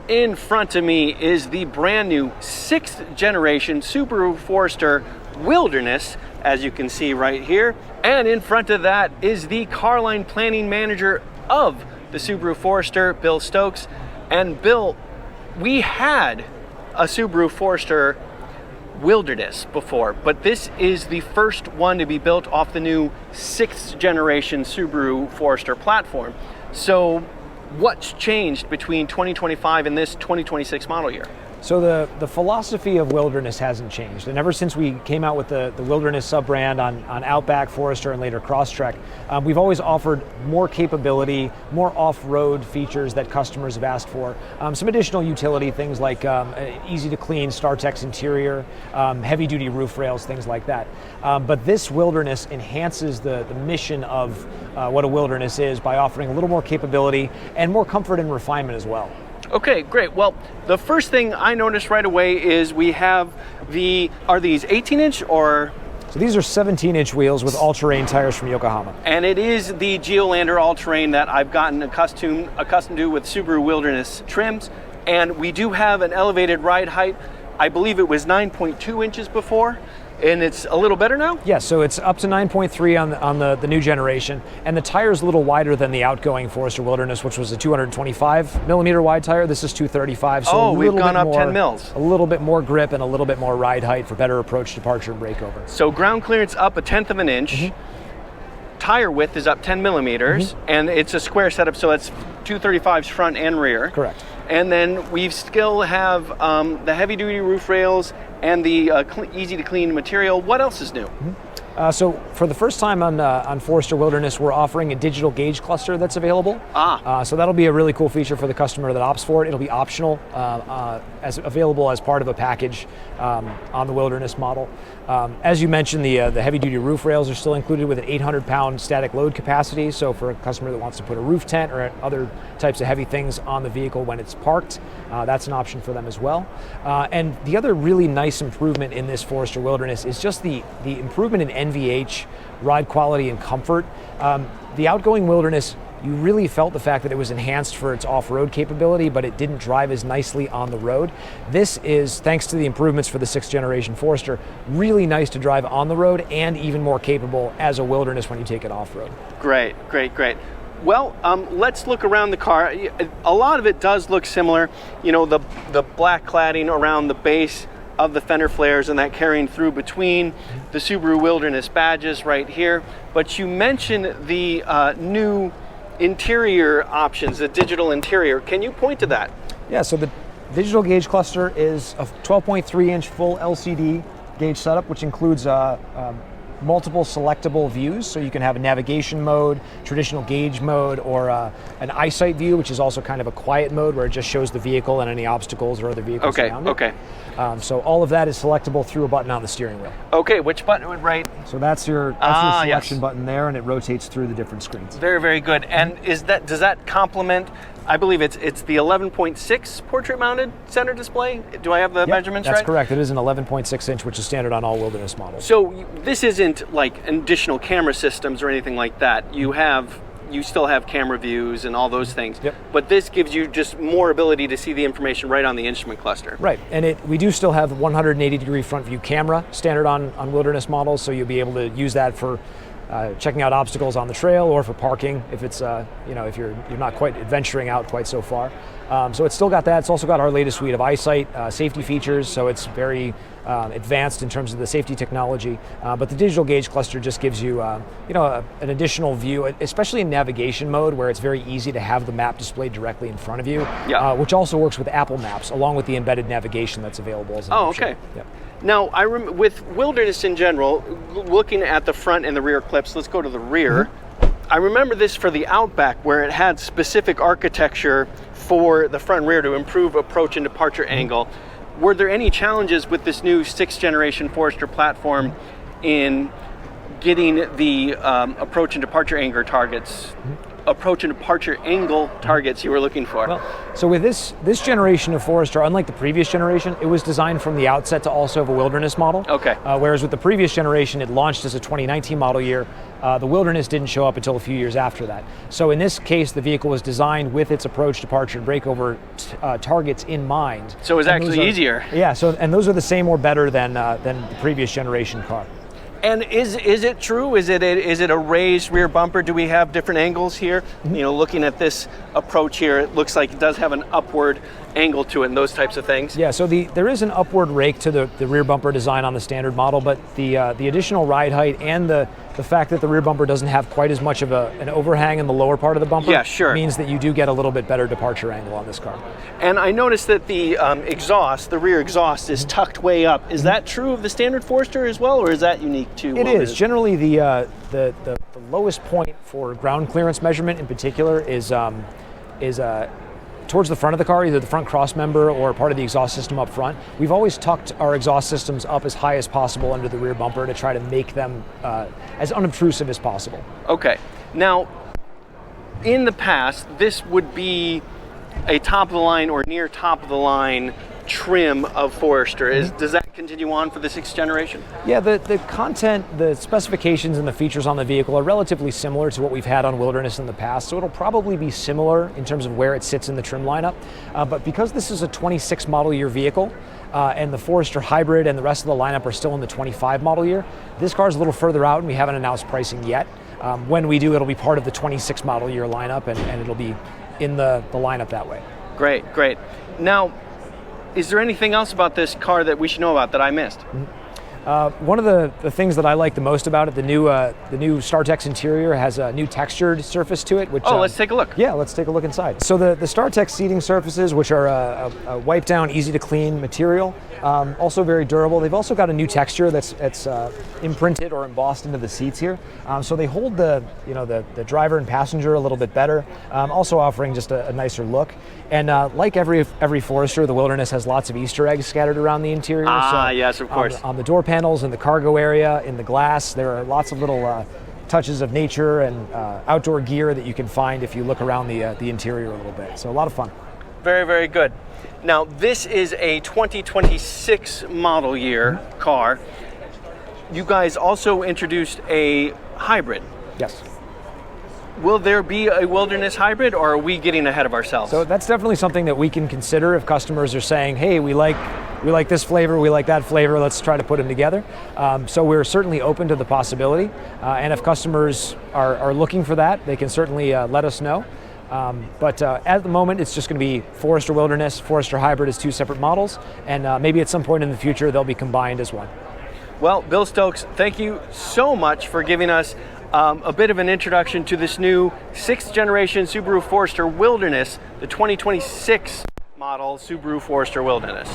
In front of me is the brand new 6th generation Subaru Forester Wilderness, as you can see right here. And in front of that is the Carline Planning Manager of the Subaru Forester, Bill Stokes. And Bill, we had a Subaru Forester Wilderness before, but this is the first one to be built off the new 6th generation Subaru Forester platform. So what's changed between 2025 and this 2026 model year? So the philosophy of Wilderness hasn't changed, and ever since we came out with the Wilderness sub-brand on Outback, Forester, and later Crosstrek, we've always offered more capability, more off-road features that customers have asked for, some additional utility, things like easy to clean StarTex interior, heavy-duty roof rails, things like that. But this Wilderness enhances the mission of what a Wilderness is by offering a little more capability and more comfort and refinement as well. Okay, great. Well, the first thing I noticed right away is we have are these 18-inch or? So these are 17-inch wheels with all-terrain tires from Yokohama. And it is the Geolandar all-terrain that I've gotten accustomed to with Subaru Wilderness trims. And we do have an elevated ride height. I believe it was 9.2 inches before. And it's a little better now? Yeah, so it's up to 9.3 on the new generation, and the tire's a little wider than the outgoing Forester Wilderness, which was a 225 millimeter wide tire. This is 235, so we've gone up 10 mils. A little bit more grip and a little bit more ride height for better approach, departure, and breakover. So ground clearance up 1/10 of an inch. Mm-hmm. Tire width is up 10 millimeters, mm-hmm. and it's a square setup, so it's 235s front and rear. Correct. And then we still have the heavy-duty roof rails and the easy-to-clean material. What else is new? Mm-hmm. So for the first time on Forester Wilderness, we're offering a digital gauge cluster that's available. So that'll be a really cool feature for the customer that opts for it. It'll be optional, as available as part of a package on the Wilderness model. As you mentioned, the heavy-duty roof rails are still included with an 800-pound static load capacity. So for a customer that wants to put a roof tent or other types of heavy things on the vehicle when it's parked, that's an option for them as well. And the other really nice improvement in this Forester Wilderness is just the improvement in NVH, ride quality, and comfort. The outgoing Wilderness, you really felt the fact that it was enhanced for its off-road capability, but it didn't drive as nicely on the road. This is, thanks to the improvements for the 6th generation Forester, really nice to drive on the road and even more capable as a Wilderness when you take it off-road. Great, great, great. Well, let's look around the car. A lot of it does look similar. You know, the black cladding around the base of the fender flares and that carrying through between the Subaru Wilderness badges right here. But you mentioned the new interior options, the digital interior. Can you point to that? Yeah, so the digital gauge cluster is a 12.3-inch full LCD gauge setup, which includes multiple selectable views, so you can have a navigation mode, traditional gauge mode, or an eyesight view, which is also kind of a quiet mode where it just shows the vehicle and any obstacles or other vehicles around it. Okay. So all of that is selectable through a button on the steering wheel. Okay, which button would So that's your selection button there, and it rotates through the different screens. Very, very good. And does that complement? I believe it's the 11.6 portrait-mounted center display. Do I have the measurements right? That's correct. It is an 11.6 inch, which is standard on all Wilderness models. So this isn't like additional camera systems or anything like that. You still have camera views and all those things. Yep. But this gives you just more ability to see the information right on the instrument cluster. Right, and we do still have 180-degree front view camera standard on Wilderness models, so you'll be able to use that for checking out obstacles on the trail or for parking if it's if you're not quite adventuring out quite so far. So it's still got that. It's also got our latest suite of eyesight safety features, so it's very advanced in terms of the safety technology. But the digital gauge cluster just gives you an additional view, especially in navigation mode, where it's very easy to have the map displayed directly in front of you, which also works with Apple Maps, along with the embedded navigation that's available as an option. Okay. Yep. Now, with Wilderness in general, looking at the front and the rear clips, let's go to the rear. Mm-hmm. I remember this for the Outback, where it had specific architecture for the front and rear to improve approach and departure angle. Were there any challenges with this new 6th generation Forester platform in getting the approach and departure angle targets approach and departure angle targets you were looking for? Well, so with this generation of Forester, unlike the previous generation, it was designed from the outset to also have a wilderness model. Okay. Whereas with the previous generation, it launched as a 2019 model year. The wilderness didn't show up until a few years after that. So in this case, the vehicle was designed with its approach, departure, and breakover targets in mind. So it was actually easier. Yeah. So those are the same or better than the previous generation car. And is it true? Is it a raised rear bumper? Do we have different angles here? You know, looking at this approach here, it looks like it does have an upward angle to it and those types of things. Yeah, so there is an upward rake to the rear bumper design on the standard model, but the additional ride height and the fact that the rear bumper doesn't have quite as much of an overhang in the lower part of the bumper means that you do get a little bit better departure angle on this car. And I noticed that the exhaust, the rear exhaust, is tucked way up. Is that true of the standard Forester as well, or is that unique to It is. Generally, the lowest point for ground clearance measurement in particular is towards the front of the car, either the front cross member or part of the exhaust system up front. We've always tucked our exhaust systems up as high as possible under the rear bumper to try to make them as unobtrusive as possible. Okay. Now, in the past, this would be a top of the line or near top of the line trim of Forester. Does that continue on for the 6th generation? Yeah, the content, the specifications and the features on the vehicle are relatively similar to what we've had on Wilderness in the past, so it'll probably be similar in terms of where it sits in the trim lineup. But because this is a 26 model year vehicle, and the Forester Hybrid and the rest of the lineup are still in the 25 model year, this car is a little further out and we haven't announced pricing yet. When we do, it'll be part of the 26 model year lineup and it'll be in the lineup that way. Great, great. Now, is there anything else about this car that we should know about that I missed? One of the things that I like the most about it, the new StarTex interior has a new textured surface to it. Which, let's take a look. Yeah, let's take a look inside. So the StarTex seating surfaces, which are a wipe down, easy to clean material, also very durable. They've also got a new texture that's imprinted or embossed into the seats here. So they hold the driver and passenger a little bit better, also offering just a nicer look. And like every Forester, the Wilderness has lots of Easter eggs scattered around the interior. Yes, of course. On the door panels, in the cargo area, in the glass, there are lots of little touches of nature and outdoor gear that you can find if you look around the interior a little bit. So a lot of fun. Very, very good. Now, this is a 2026 model year car. You guys also introduced a hybrid. Yes. Will there be a Wilderness hybrid, or are we getting ahead of ourselves? So that's definitely something that we can consider if customers are saying, hey, we like this flavor, we like that flavor, let's try to put them together. So we're certainly open to the possibility. And if customers are looking for that, they can certainly let us know. But at the moment, it's just going to be Forester Wilderness, Forester Hybrid as two separate models, and maybe at some point in the future, they'll be combined as one. Well, Bill Stokes, thank you so much for giving us a bit of an introduction to this new 6th generation Subaru Forester Wilderness, the 2026 model Subaru Forester Wilderness.